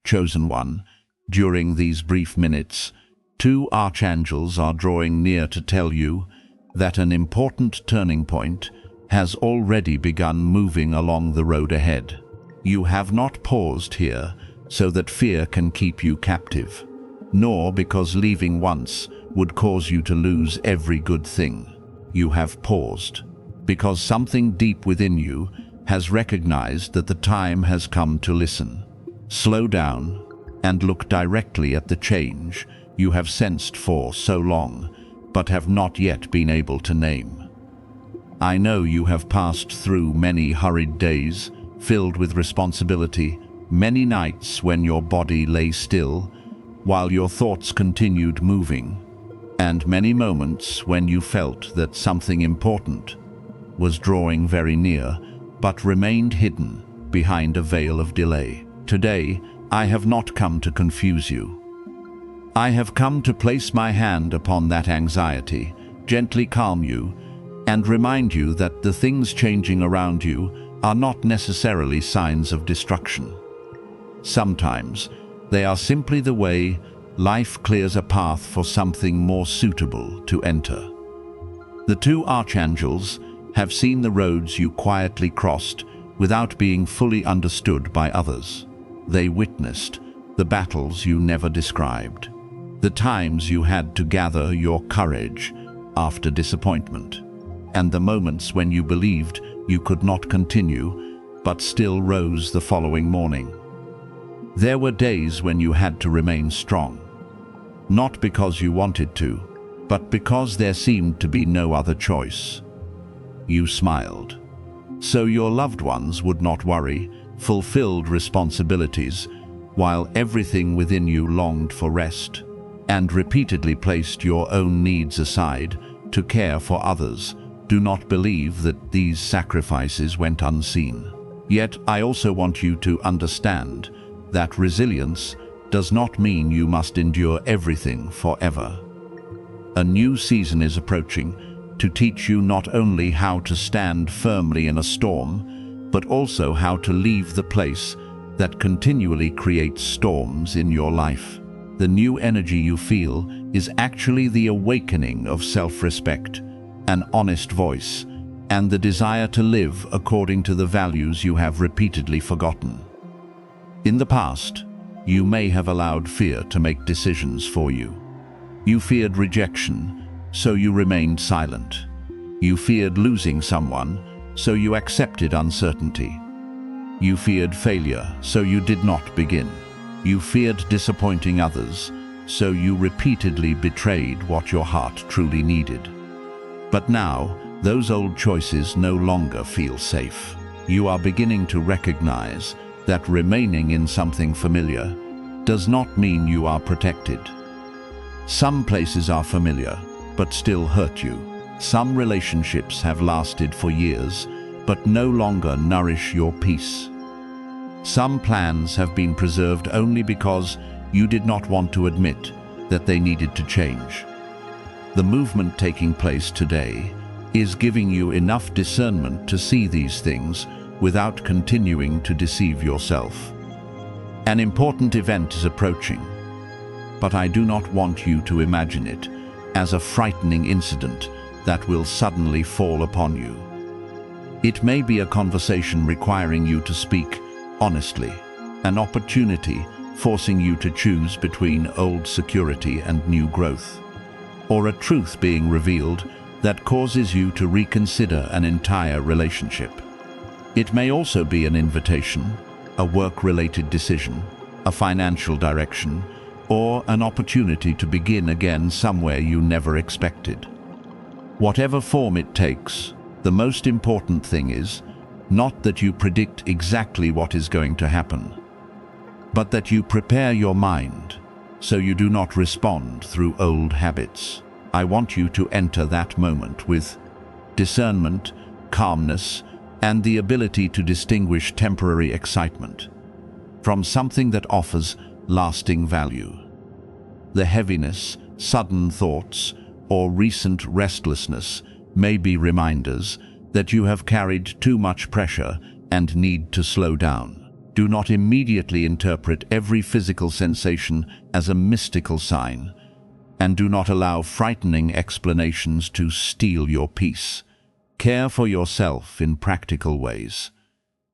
Chosen One, during these brief minutes, two archangels are drawing near to tell you that an important turning point has already begun moving along the road ahead. You have not paused here so that fear can keep you captive, nor because leaving once would cause you to lose every good thing. You have paused because something deep within you has recognized that the time has come to listen. Slow down and look directly at the change you have sensed for so long, but have not yet been able to name. I know you have passed through many hurried days, filled with responsibility, many nights when your body lay still, while your thoughts continued moving, and many moments when you felt that something important was drawing very near, but remained hidden behind a veil of delay. Today, I have not come to confuse you. I have come to place my hand upon that anxiety, gently calm you, and remind you that the things changing around you are not necessarily signs of destruction. Sometimes, they are simply the way life clears a path for something more suitable to enter. The two archangels have seen the roads you quietly crossed without being fully understood by others. They witnessed the battles you never described, the times you had to gather your courage after disappointment, and the moments when you believed you could not continue, but still rose the following morning. There were days when you had to remain strong, not because you wanted to, but because there seemed to be no other choice. You smiled, so your loved ones would not worry, fulfilled responsibilities, while everything within you longed for rest, and repeatedly placed your own needs aside to care for others. Do not believe that these sacrifices went unseen. Yet I also want you to understand that resilience does not mean you must endure everything forever. A new season is approaching to teach you not only how to stand firmly in a storm, but also how to leave the place that continually creates storms in your life. The new energy you feel is actually the awakening of self-respect, an honest voice, and the desire to live according to the values you have repeatedly forgotten. In the past, you may have allowed fear to make decisions for you. You feared rejection, so you remained silent. You feared losing someone, so you accepted uncertainty. You feared failure, so you did not begin. You feared disappointing others, so you repeatedly betrayed what your heart truly needed. But now, those old choices no longer feel safe. You are beginning to recognize that remaining in something familiar does not mean you are protected. Some places are familiar, but still hurt you. Some relationships have lasted for years, but no longer nourish your peace. Some plans have been preserved only because you did not want to admit that they needed to change. The movement taking place today is giving you enough discernment to see these things without continuing to deceive yourself. An important event is approaching, but I do not want you to imagine it as a frightening incident that will suddenly fall upon you. It may be a conversation requiring you to speak honestly, an opportunity forcing you to choose between old security and new growth, or a truth being revealed that causes you to reconsider an entire relationship. It may also be an invitation, a work-related decision, a financial direction, or an opportunity to begin again somewhere you never expected. Whatever form it takes, the most important thing is not that you predict exactly what is going to happen, but that you prepare your mind so you do not respond through old habits. I want you to enter that moment with discernment, calmness, and the ability to distinguish temporary excitement from something that offers lasting value. The heaviness, sudden thoughts, or recent restlessness may be reminders that you have carried too much pressure and need to slow down. Do not immediately interpret every physical sensation as a mystical sign, and do not allow frightening explanations to steal your peace. Care for yourself in practical ways.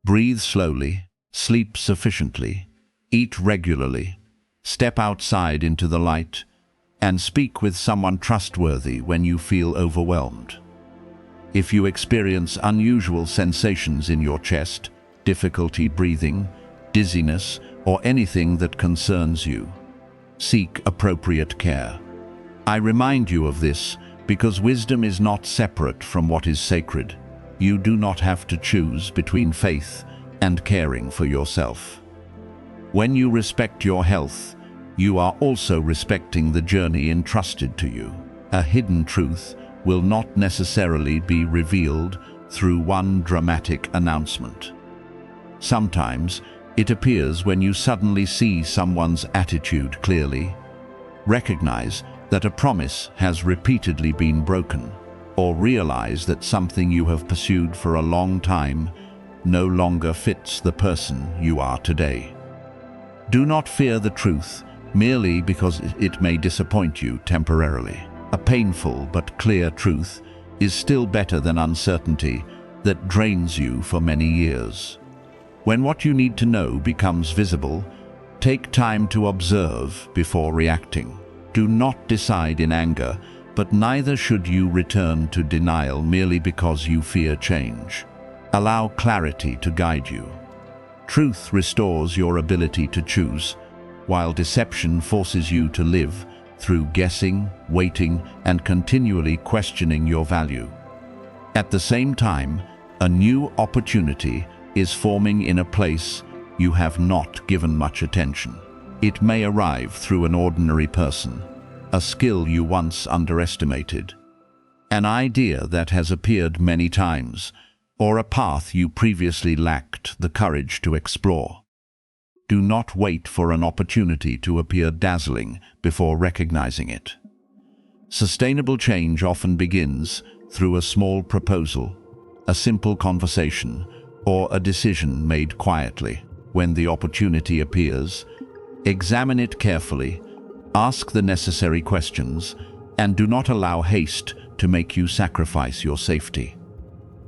Breathe slowly, sleep sufficiently, eat regularly, step outside into the light, and speak with someone trustworthy when you feel overwhelmed. If you experience unusual sensations in your chest, difficulty breathing, dizziness, or anything that concerns you, seek appropriate care. I remind you of this because wisdom is not separate from what is sacred. You do not have to choose between faith and caring for yourself. When you respect your health, you are also respecting the journey entrusted to you. A hidden truth will not necessarily be revealed through one dramatic announcement. Sometimes it appears when you suddenly see someone's attitude clearly, recognize that a promise has repeatedly been broken, or realize that something you have pursued for a long time no longer fits the person you are today. Do not fear the truth merely because it may disappoint you temporarily. A painful but clear truth is still better than uncertainty that drains you for many years. When what you need to know becomes visible, take time to observe before reacting. Do not decide in anger, but neither should you return to denial merely because you fear change. Allow clarity to guide you. Truth restores your ability to choose, while deception forces you to live through guessing, waiting, and continually questioning your value. At the same time, a new opportunity is forming in a place you have not given much attention. It may arrive through an ordinary person, a skill you once underestimated, an idea that has appeared many times, or a path you previously lacked the courage to explore. Do not wait for an opportunity to appear dazzling before recognizing it. Sustainable change often begins through a small proposal, a simple conversation, or a decision made quietly. When the opportunity appears, examine it carefully, ask the necessary questions, and do not allow haste to make you sacrifice your safety.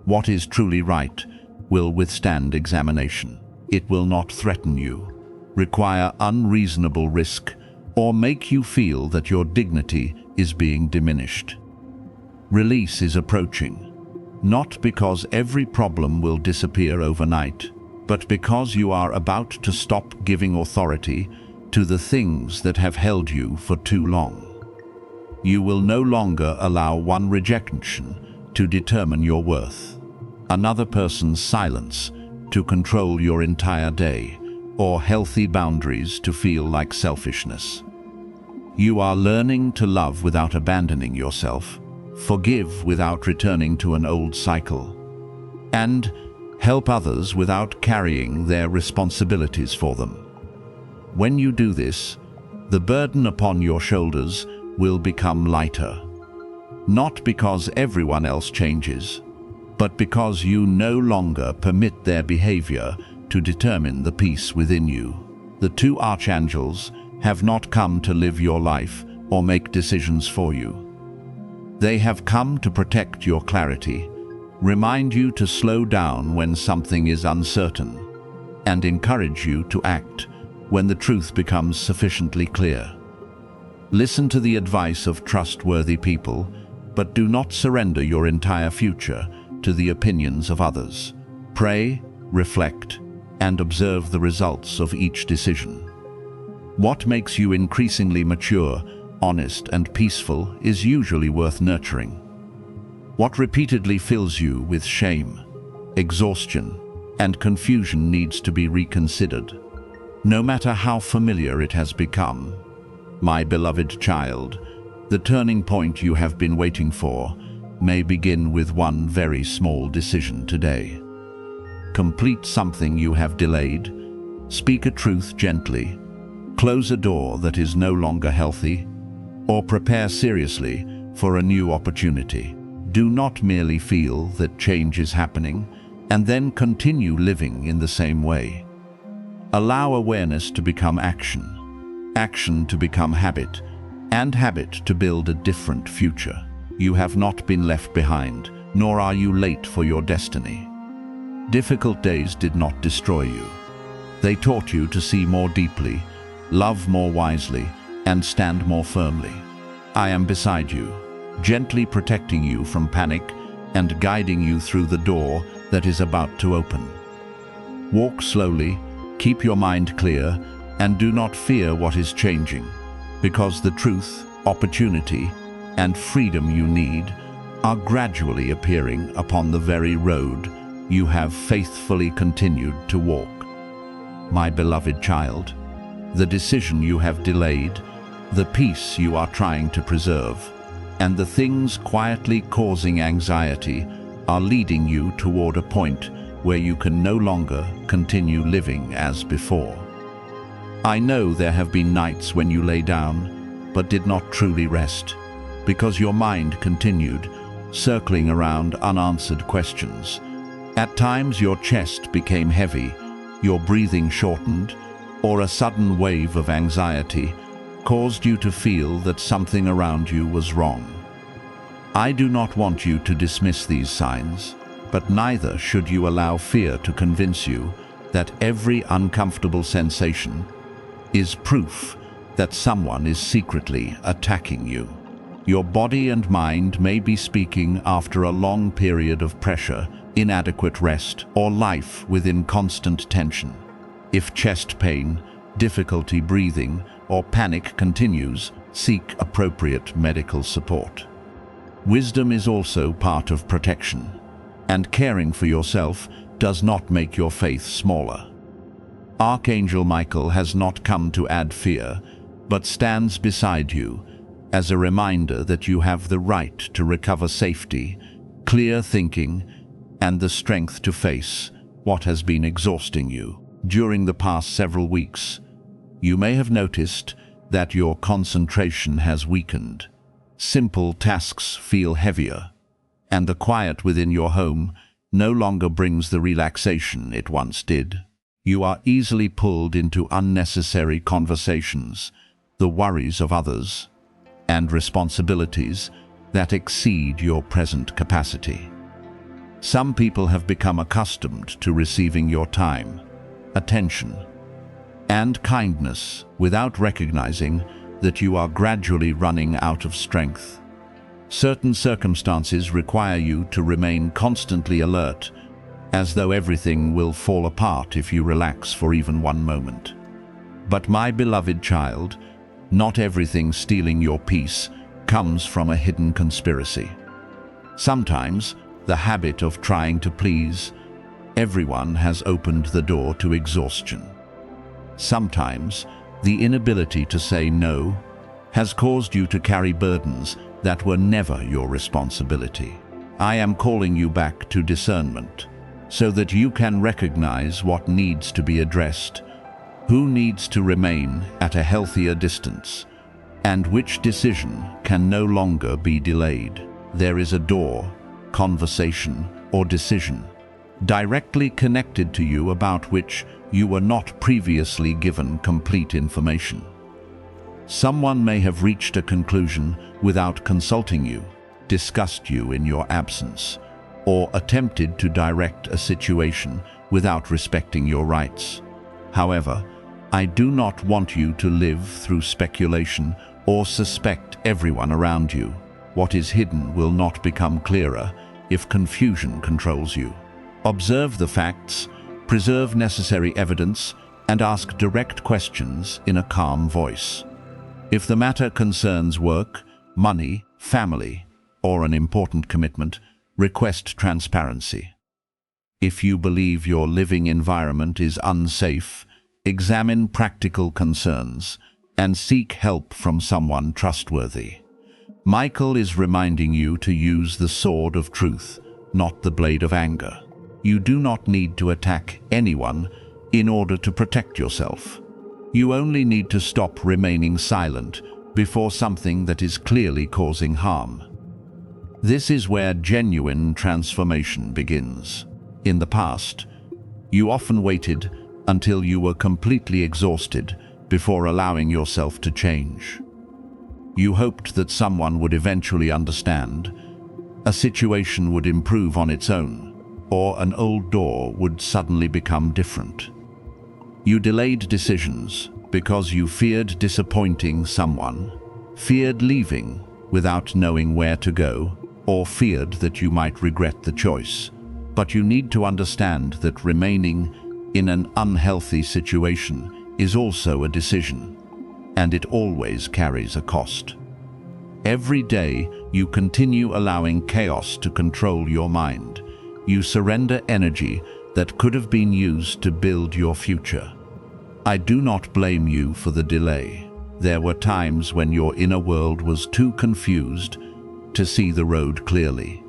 What is truly right will withstand examination. It will not threaten you, require unreasonable risk, or make you feel that your dignity is being diminished. Release is approaching, not because every problem will disappear overnight, but because you are about to stop giving authority to the things that have held you for too long. You will no longer allow one rejection to determine your worth, another person's silence to control your entire day, or healthy boundaries to feel like selfishness. You are learning to love without abandoning yourself, forgive without returning to an old cycle, and help others without carrying their responsibilities for them. When you do this, the burden upon your shoulders will become lighter, not because everyone else changes, but because you no longer permit their behavior to determine the peace within you. The two archangels have not come to live your life or make decisions for you. They have come to protect your clarity, remind you to slow down when something is uncertain, and encourage you to act when the truth becomes sufficiently clear. Listen to the advice of trustworthy people, but do not surrender your entire future to the opinions of others. Pray, reflect, and observe the results of each decision. What makes you increasingly mature, honest, and peaceful is usually worth nurturing. What repeatedly fills you with shame, exhaustion, and confusion needs to be reconsidered, no matter how familiar it has become. My beloved child, the turning point you have been waiting for may begin with one very small decision today. Complete something you have delayed, speak a truth gently, close a door that is no longer healthy, or prepare seriously for a new opportunity. Do not merely feel that change is happening and then continue living in the same way. Allow awareness to become action, action to become habit, and habit to build a different future. You have not been left behind, nor are you late for your destiny. Difficult days did not destroy you. They taught you to see more deeply, love more wisely, and stand more firmly. I am beside you, gently protecting you from panic and guiding you through the door that is about to open. Walk slowly, keep your mind clear, and do not fear what is changing, because the truth, opportunity, and freedom you need are gradually appearing upon the very road you have faithfully continued to walk. My beloved child, the decision you have delayed, the peace you are trying to preserve, and the things quietly causing anxiety are leading you toward a point where you can no longer continue living as before. I know there have been nights when you lay down, but did not truly rest, because your mind continued, circling around unanswered questions. At times your chest became heavy, your breathing shortened, or a sudden wave of anxiety caused you to feel that something around you was wrong. I do not want you to dismiss these signs, but neither should you allow fear to convince you that every uncomfortable sensation is proof that someone is secretly attacking you. Your body and mind may be speaking after a long period of pressure, inadequate rest, or life within constant tension. If chest pain, difficulty breathing, or panic continues, seek appropriate medical support. Wisdom is also part of protection, and caring for yourself does not make your faith smaller. Archangel Michael has not come to add fear, but stands beside you as a reminder that you have the right to recover safety, clear thinking, and the strength to face what has been exhausting you. During the past several weeks, you may have noticed that your concentration has weakened. Simple tasks feel heavier, and the quiet within your home no longer brings the relaxation it once did. You are easily pulled into unnecessary conversations, the worries of others, and responsibilities that exceed your present capacity. Some people have become accustomed to receiving your time, attention, and kindness without recognizing that you are gradually running out of strength. Certain circumstances require you to remain constantly alert, as though everything will fall apart if you relax for even one moment. But my beloved child, not everything stealing your peace comes from a hidden conspiracy. Sometimes, the habit of trying to please everyone has opened the door to exhaustion. Sometimes, the inability to say no has caused you to carry burdens that were never your responsibility. I am calling you back to discernment, so that you can recognize what needs to be addressed, who needs to remain at a healthier distance, and which decision can no longer be delayed. There is a door, conversation, or decision directly connected to you about which you were not previously given complete information. Someone may have reached a conclusion without consulting you, discussed you in your absence, or attempted to direct a situation without respecting your rights. However, I do not want you to live through speculation or suspect everyone around you. What is hidden will not become clearer if confusion controls you. Observe the facts, preserve necessary evidence, and ask direct questions in a calm voice. If the matter concerns work, money, family, or an important commitment, request transparency. If you believe your living environment is unsafe, examine practical concerns and seek help from someone trustworthy. Michael is reminding you to use the sword of truth, not the blade of anger. You do not need to attack anyone in order to protect yourself. You only need to stop remaining silent before something that is clearly causing harm. This is where genuine transformation begins. In the past, you often waited until you were completely exhausted before allowing yourself to change. You hoped that someone would eventually understand, a situation would improve on its own, or an old door would suddenly become different. You delayed decisions because you feared disappointing someone, feared leaving without knowing where to go, or feared that you might regret the choice. But you need to understand that remaining in an unhealthy situation is also a decision, and it always carries a cost. Every day, you continue allowing chaos to control your mind. You surrender energy that could have been used to build your future. I do not blame you for the delay. There were times when your inner world was too confused to see the road clearly.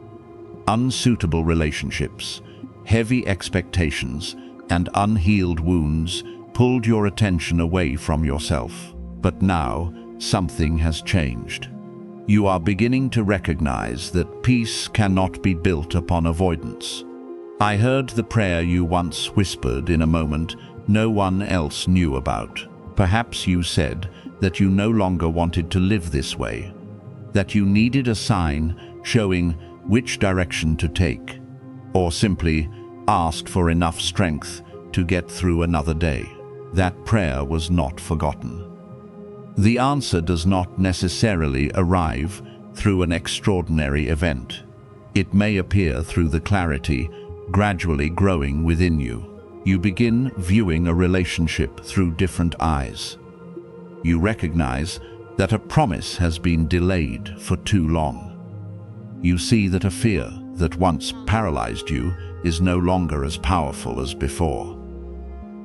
Unsuitable relationships, heavy expectations, and unhealed wounds pulled your attention away from yourself. But now, something has changed. You are beginning to recognize that peace cannot be built upon avoidance. I heard the prayer you once whispered in a moment no one else knew about. Perhaps you said that you no longer wanted to live this way, that you needed a sign showing which direction to take, or simply asked for enough strength to get through another day. That prayer was not forgotten. The answer does not necessarily arrive through an extraordinary event. It may appear through the clarity gradually growing within you. You begin viewing a relationship through different eyes. You recognize that a promise has been delayed for too long. You see that a fear that once paralyzed you is no longer as powerful as before.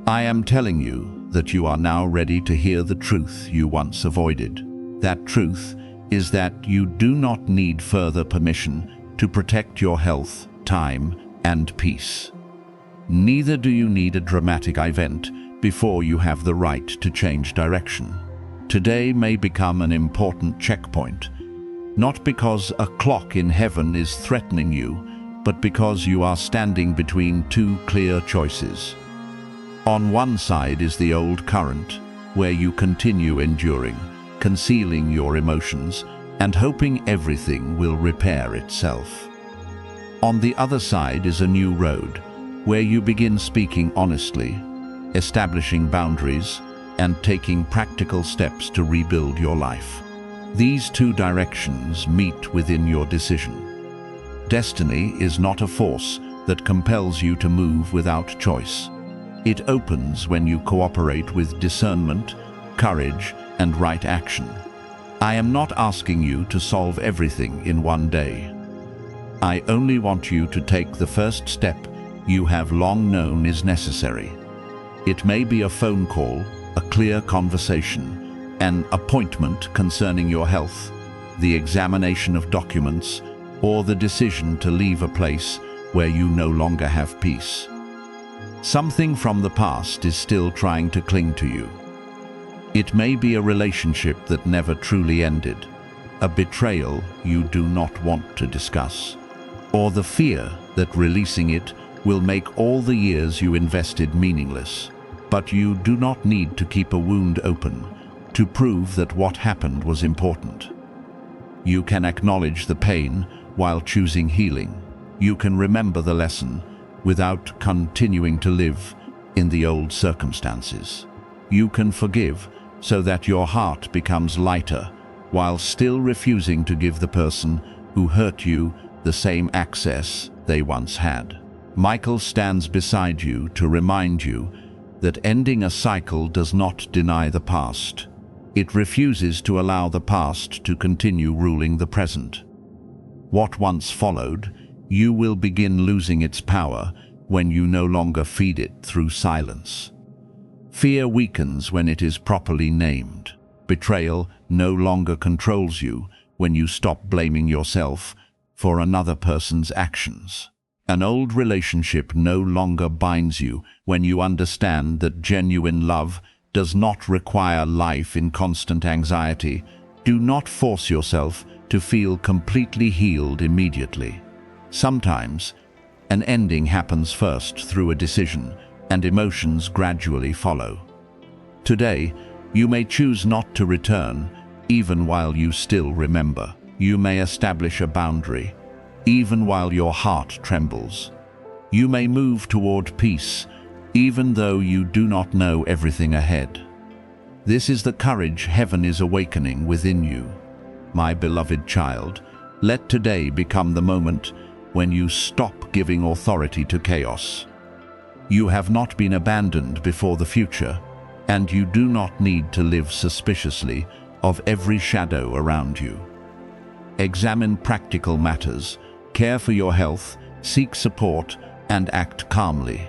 I am telling you that you are now ready to hear the truth you once avoided. That truth is that you do not need further permission to protect your health, time, and peace. Neither do you need a dramatic event before you have the right to change direction. Today may become an important checkpoint, not because a clock in heaven is threatening you, but because you are standing between two clear choices. On one side is the old current, where you continue enduring, concealing your emotions, and hoping everything will repair itself. On the other side is a new road, where you begin speaking honestly, establishing boundaries, and taking practical steps to rebuild your life. These two directions meet within your decision. Destiny is not a force that compels you to move without choice. It opens when you cooperate with discernment, courage, and right action. I am not asking you to solve everything in one day. I only want you to take the first step you have long known is necessary. It may be a phone call, a clear conversation, an appointment concerning your health, the examination of documents, or the decision to leave a place where you no longer have peace. Something from the past is still trying to cling to you. It may be a relationship that never truly ended, a betrayal you do not want to discuss, or the fear that releasing it will make all the years you invested meaningless. But you do not need to keep a wound open to prove that what happened was important. You can acknowledge the pain while choosing healing. You can remember the lesson without continuing to live in the old circumstances. You can forgive so that your heart becomes lighter while still refusing to give the person who hurt you the same access they once had. Michael stands beside you to remind you that ending a cycle does not deny the past. It refuses to allow the past to continue ruling the present. What once followed, you will begin losing its power when you no longer feed it through silence. Fear weakens when it is properly named. Betrayal no longer controls you when you stop blaming yourself for another person's actions. An old relationship no longer binds you when you understand that genuine love does not require life in constant anxiety. Do not force yourself to feel completely healed immediately. Sometimes, an ending happens first through a decision and emotions gradually follow. Today, you may choose not to return, even while you still remember. You may establish a boundary, even while your heart trembles. You may move toward peace, even though you do not know everything ahead. This is the courage heaven is awakening within you. My beloved child, let today become the moment when you stop giving authority to chaos. You have not been abandoned before the future, and you do not need to live suspiciously of every shadow around you. Examine practical matters, care for your health, seek support, and act calmly.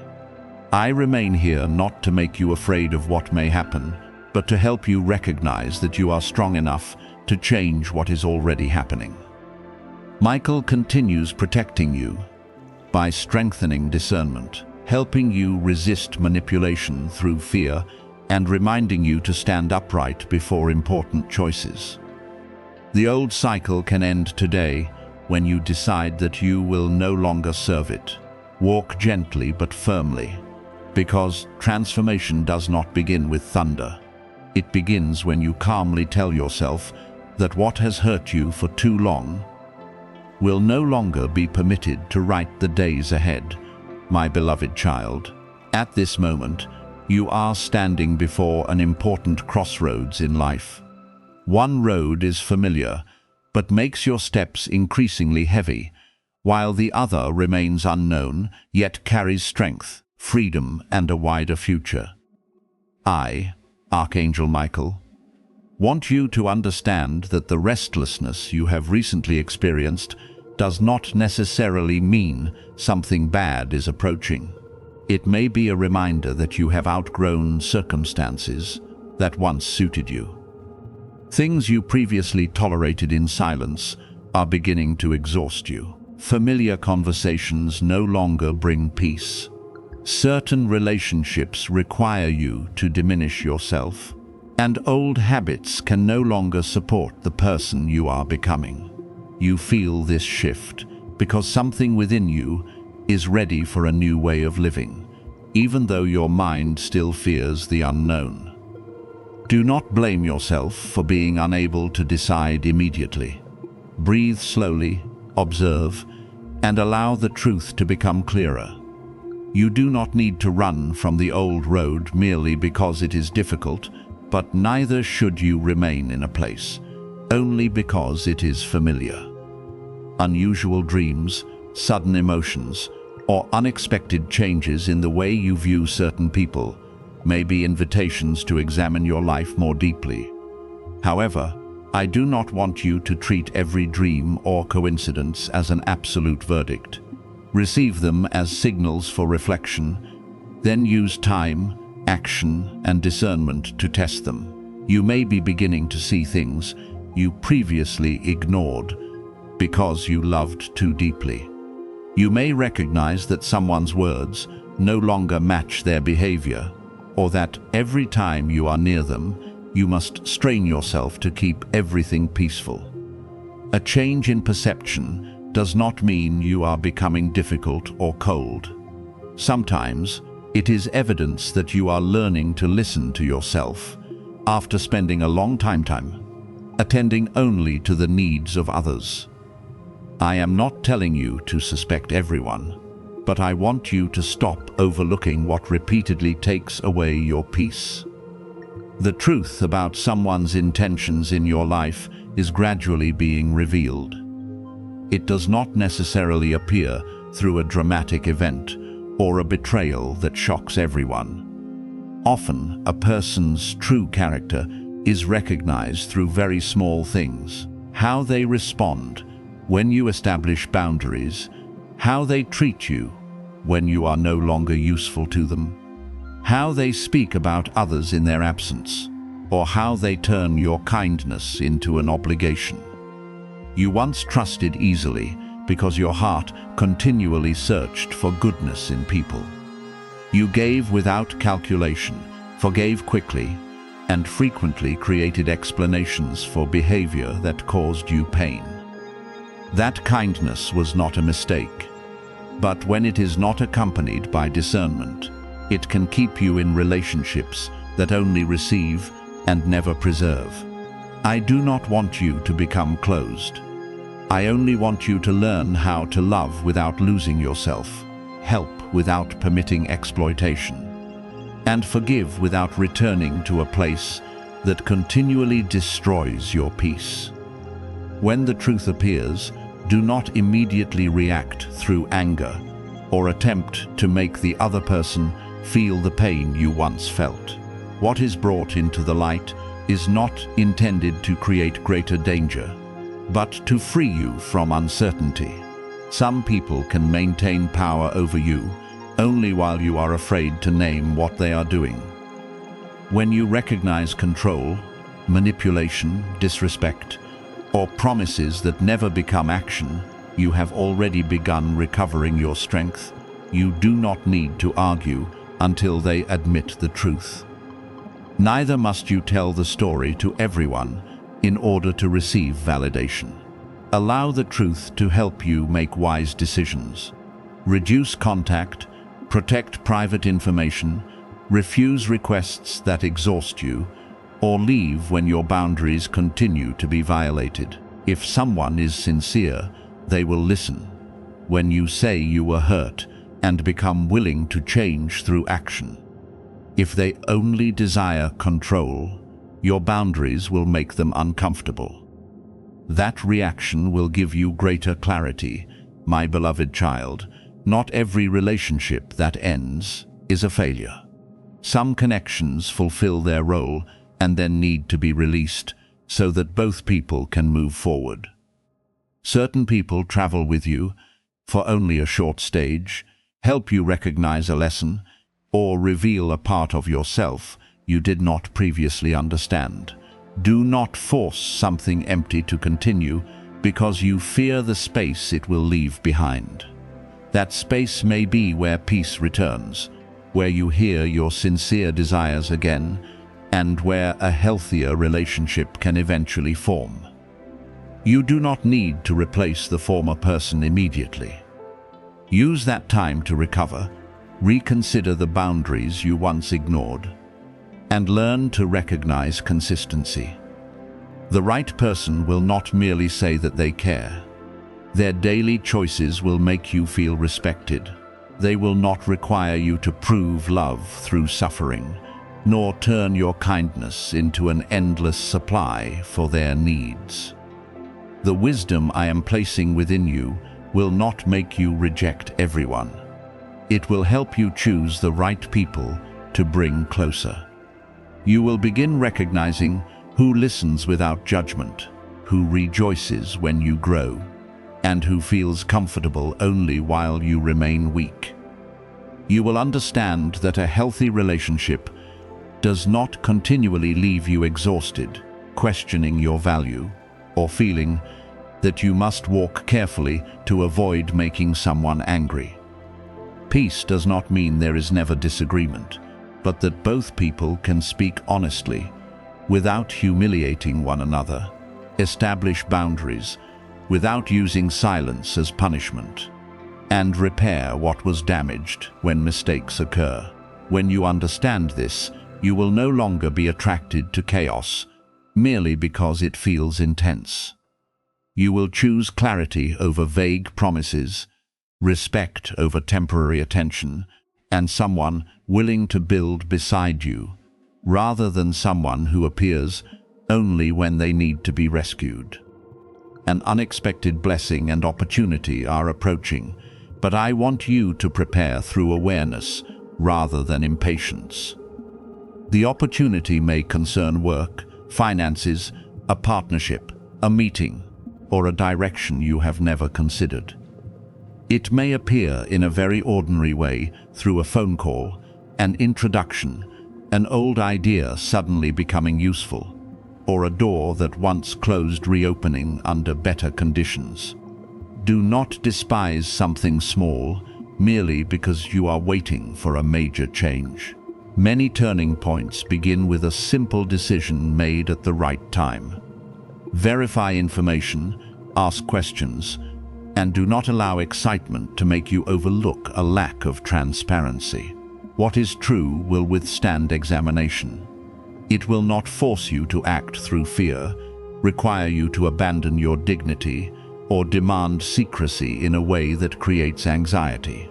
I remain here not to make you afraid of what may happen, but to help you recognize that you are strong enough to change what is already happening. Michael continues protecting you by strengthening discernment, helping you resist manipulation through fear, and reminding you to stand upright before important choices. The old cycle can end today when you decide that you will no longer serve it. Walk gently but firmly, because transformation does not begin with thunder. It begins when you calmly tell yourself that what has hurt you for too long will no longer be permitted to write the days ahead. My beloved child, at this moment, you are standing before an important crossroads in life. One road is familiar, but makes your steps increasingly heavy, while the other remains unknown, yet carries strength, freedom, and a wider future. I, Archangel Michael, want you to understand that the restlessness you have recently experienced does not necessarily mean something bad is approaching. It may be a reminder that you have outgrown circumstances that once suited you. Things you previously tolerated in silence are beginning to exhaust you. Familiar conversations no longer bring peace. Certain relationships require you to diminish yourself, and old habits can no longer support the person you are becoming. You feel this shift because something within you is ready for a new way of living, even though your mind still fears the unknown. Do not blame yourself for being unable to decide immediately. Breathe slowly, observe, and allow the truth to become clearer. You do not need to run from the old road merely because it is difficult, but neither should you remain in a place only because it is familiar. Unusual dreams, sudden emotions, or unexpected changes in the way you view certain people may be invitations to examine your life more deeply. However, I do not want you to treat every dream or coincidence as an absolute verdict. Receive them as signals for reflection, then use time, action, and discernment to test them. You may be beginning to see things you previously ignored because you loved too deeply. You may recognize that someone's words no longer match their behavior, or that every time you are near them, you must strain yourself to keep everything peaceful. A change in perception does not mean you are becoming difficult or cold. Sometimes, it is evidence that you are learning to listen to yourself after spending a long time attending only to the needs of others. I am not telling you to suspect everyone, but I want you to stop overlooking what repeatedly takes away your peace. The truth about someone's intentions in your life is gradually being revealed. It does not necessarily appear through a dramatic event or a betrayal that shocks everyone. Often, a person's true character is recognized through very small things. How they respond when you establish boundaries, how they treat you when you are no longer useful to them, how they speak about others in their absence, or how they turn your kindness into an obligation. You once trusted easily because your heart continually searched for goodness in people. You gave without calculation, forgave quickly, and frequently created explanations for behavior that caused you pain. That kindness was not a mistake, but when it is not accompanied by discernment, It can keep you in relationships that only receive and never preserve. I do not want you to become closed. I only want you to learn how to love without losing yourself, help without permitting exploitation, and forgive without returning to a place that continually destroys your peace. When the truth appears, do not immediately react through anger or attempt to make the other person feel the pain you once felt. What is brought into the light is not intended to create greater danger, but to free you from uncertainty. Some people can maintain power over you only while you are afraid to name what they are doing. When you recognize control, manipulation, disrespect, or promises that never become action, you have already begun recovering your strength. You do not need to argue until they admit the truth. Neither must you tell the story to everyone in order to receive validation. Allow the truth to help you make wise decisions. Reduce contact, protect private information, refuse requests that exhaust you, or leave when your boundaries continue to be violated. If someone is sincere, they will listen. When you say you were hurt and become willing to change through action. If they only desire control, your boundaries will make them uncomfortable. That reaction will give you greater clarity, my beloved child. Not every relationship that ends is a failure. Some connections fulfill their role and then need to be released so that both people can move forward. Certain people travel with you for only a short stage, help you recognize a lesson, or reveal a part of yourself you did not previously understand. Do not force something empty to continue because you fear the space it will leave behind. That space may be where peace returns, where you hear your sincere desires again, and where a healthier relationship can eventually form. You do not need to replace the former person immediately. Use that time to recover, reconsider the boundaries you once ignored, and learn to recognize consistency. The right person will not merely say that they care. Their daily choices will make you feel respected. They will not require you to prove love through suffering, nor turn your kindness into an endless supply for their needs. The wisdom I am placing within you will not make you reject everyone. It will help you choose the right people to bring closer. You will begin recognizing who listens without judgment, who rejoices when you grow, and who feels comfortable only while you remain weak. You will understand that a healthy relationship does not continually leave you exhausted, questioning your value, or feeling that you must walk carefully to avoid making someone angry. Peace does not mean there is never disagreement, but that both people can speak honestly, without humiliating one another, establish boundaries, without using silence as punishment, and repair what was damaged when mistakes occur. When you understand this, you will no longer be attracted to chaos merely because it feels intense. You will choose clarity over vague promises, respect over temporary attention, and someone willing to build beside you, rather than someone who appears only when they need to be rescued. An unexpected blessing and opportunity are approaching, but I want you to prepare through awareness rather than impatience. The opportunity may concern work, finances, a partnership, a meeting, or a direction you have never considered. It may appear in a very ordinary way through a phone call, an introduction, an old idea suddenly becoming useful, or a door that once closed reopening under better conditions. Do not despise something small merely because you are waiting for a major change. Many turning points begin with a simple decision made at the right time. Verify information, ask questions, and do not allow excitement to make you overlook a lack of transparency. What is true will withstand examination. It will not force you to act through fear, require you to abandon your dignity, or demand secrecy in a way that creates anxiety.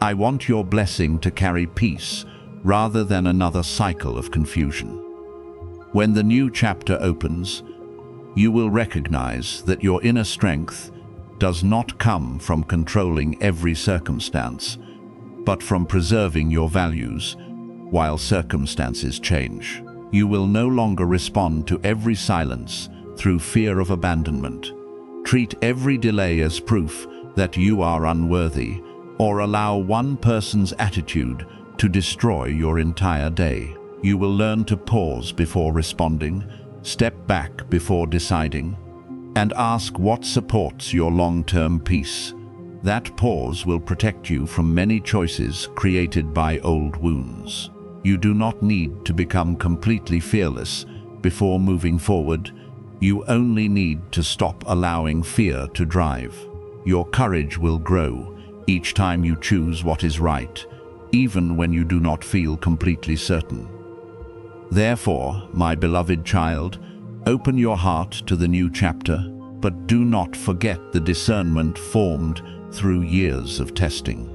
I want your blessing to carry peace rather than another cycle of confusion. When the new chapter opens, you will recognize that your inner strength does not come from controlling every circumstance, but from preserving your values while circumstances change. You will no longer respond to every silence through fear of abandonment. Treat every delay as proof that you are unworthy, or allow one person's attitude to destroy your entire day. You will learn to pause before responding, step back before deciding, and ask what supports your long-term peace. That pause will protect you from many choices created by old wounds. You do not need to become completely fearless before moving forward. You only need to stop allowing fear to drive. Your courage will grow each time you choose what is right, even when you do not feel completely certain. Therefore, my beloved child, open your heart to the new chapter, but do not forget the discernment formed through years of testing.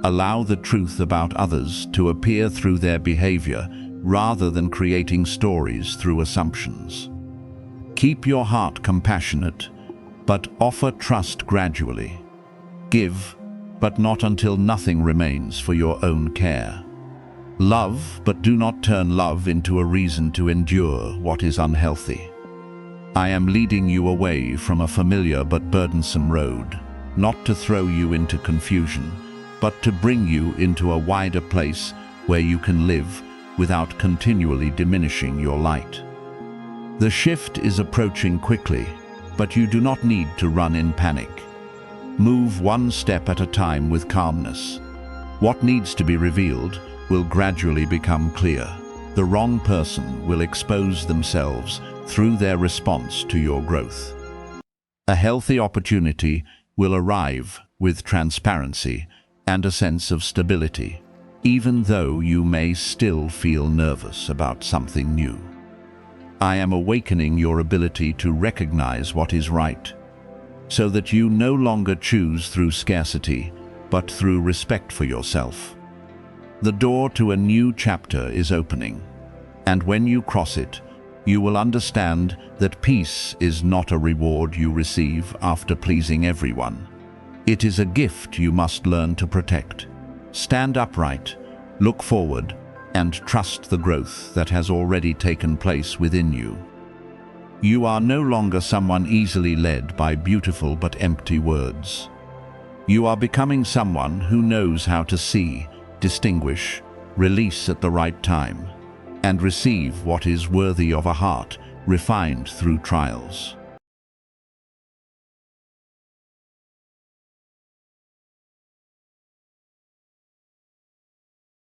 Allow the truth about others to appear through their behavior rather than creating stories through assumptions. Keep your heart compassionate, but offer trust gradually. Give, but not until nothing remains for your own care. Love, but do not turn love into a reason to endure what is unhealthy. I am leading you away from a familiar but burdensome road, not to throw you into confusion, but to bring you into a wider place where you can live without continually diminishing your light. The shift is approaching quickly, but you do not need to run in panic. Move one step at a time with calmness. What needs to be revealed will gradually become clear. The wrong person will expose themselves through their response to your growth. A healthy opportunity will arrive with transparency and a sense of stability, even though you may still feel nervous about something new. I am awakening your ability to recognize what is right, so that you no longer choose through scarcity, but through respect for yourself. The door to a new chapter is opening, and when you cross it, you will understand that peace is not a reward you receive after pleasing everyone. It is a gift you must learn to protect. Stand upright, look forward, and trust the growth that has already taken place within you. You are no longer someone easily led by beautiful but empty words. You are becoming someone who knows how to see, distinguish, release at the right time, and receive what is worthy of a heart refined through trials.